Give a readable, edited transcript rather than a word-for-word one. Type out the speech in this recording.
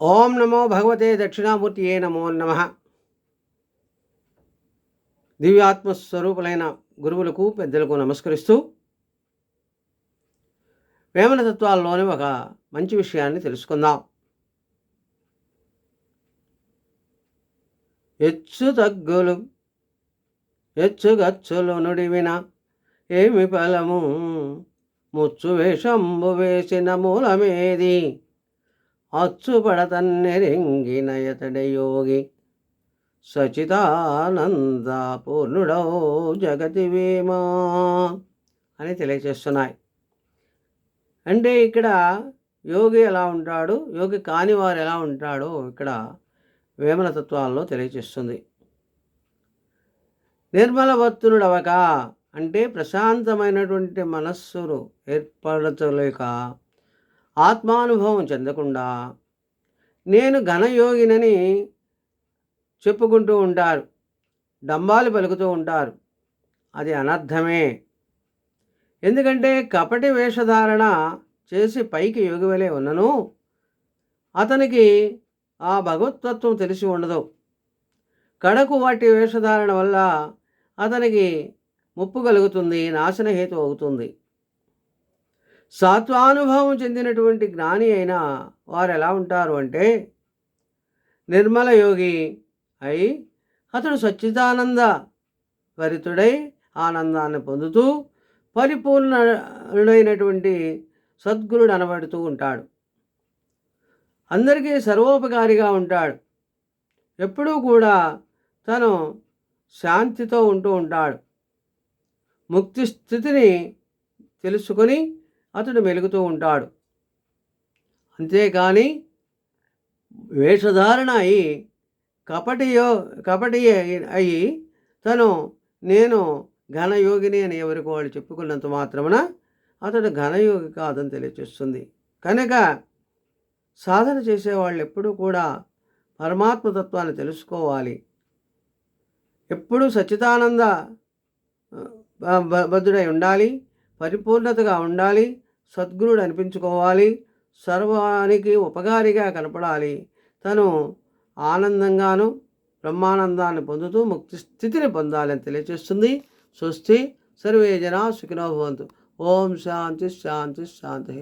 ఓం నమో భగవతే దక్షిణామూర్తియే నమో నమ. దివ్యాత్మస్వరూపులైన గురువులకు పెద్దలకు నమస్కరిస్తూ వేమన తత్వాల్లోని ఒక మంచి విషయాన్ని తెలుసుకుందాం. హెచ్చు తగ్గులు హెచ్చుగచ్చులు నుడివిన ఏమి ఫలము, ముచ్చు వేషంబు వేసిన మూలమేది, అచ్చుపడతన్నెరింగిన యతడ యోగి, సచితానంద పూర్ణుడౌ జగతి వేమా అని తెలియచేస్తున్నాయి. అంటే ఇక్కడ యోగి ఎలా ఉంటాడు, యోగి కాని వారు ఎలా ఉంటాడో ఇక్కడ వేమన తత్వాల్లో తెలియచేస్తుంది. నిర్మలవత్తునుడవక అంటే ప్రశాంతమైనటువంటి మనస్సును ఏర్పరచలేక ఆత్మానుభవం చెందకుండా నేను ఘనయోగినని చెప్పుకుంటూ ఉంటారు, డంబాలు పలుకుతూ ఉంటారు. అది అనర్థమే. ఎందుకంటే కపటి వేషధారణ చేసి పైకి యోగి వలె ఉన్నను అతనికి ఆ భగవతత్వం తెలిసి ఉండదు. కడకు వాటి వేషధారణ వల్ల అతనికి ముప్పు కలుగుతుంది, నాశనహేతు అవుతుంది. సాత్వానుభవం చెందినటువంటి జ్ఞాని అయిన వారు ఎలా ఉంటారు అంటే నిర్మల యోగి అయి అతడు సచ్చిదానంద భరితుడై ఆనందాన్ని పొందుతూ పరిపూర్ణుడైనటువంటి సద్గురుడు అనబడుతూ ఉంటాడు. అందరికీ సర్వోపకారిగా ఉంటాడు. ఎప్పుడూ కూడా తను శాంతితో ఉంటూ ఉంటాడు. ముక్తి స్థితిని తెలుసుకొని అతడు మెలుగుతూ ఉంటాడు. అంతేకాని వేషధారణ అయి కపటి అయి తను నేను ఘనయోగిని అని ఎవరికి వాళ్ళు చెప్పుకున్నంత మాత్రమున అతడు ఘనయోగి కాదని తెలియచేస్తుంది. కనుక సాధన చేసేవాళ్ళు ఎప్పుడూ కూడా పరమాత్మతత్వాన్ని తెలుసుకోవాలి. ఎప్పుడూ సచ్చిదానంద బద్ధుడై ఉండాలి, పరిపూర్ణతగా ఉండాలి, సద్గురుడు అనిపించుకోవాలి, సర్వానికి ఉపకారిగా కనపడాలి. తను ఆనందంగాను బ్రహ్మానందాన్ని పొందుతూ ముక్తి స్థితిని పొందాలని తెలియజేస్తుంది. స్వస్తి. సర్వే జనా సుఖినో భవంతు. ఓం శాంతి శాంతి శాంతి.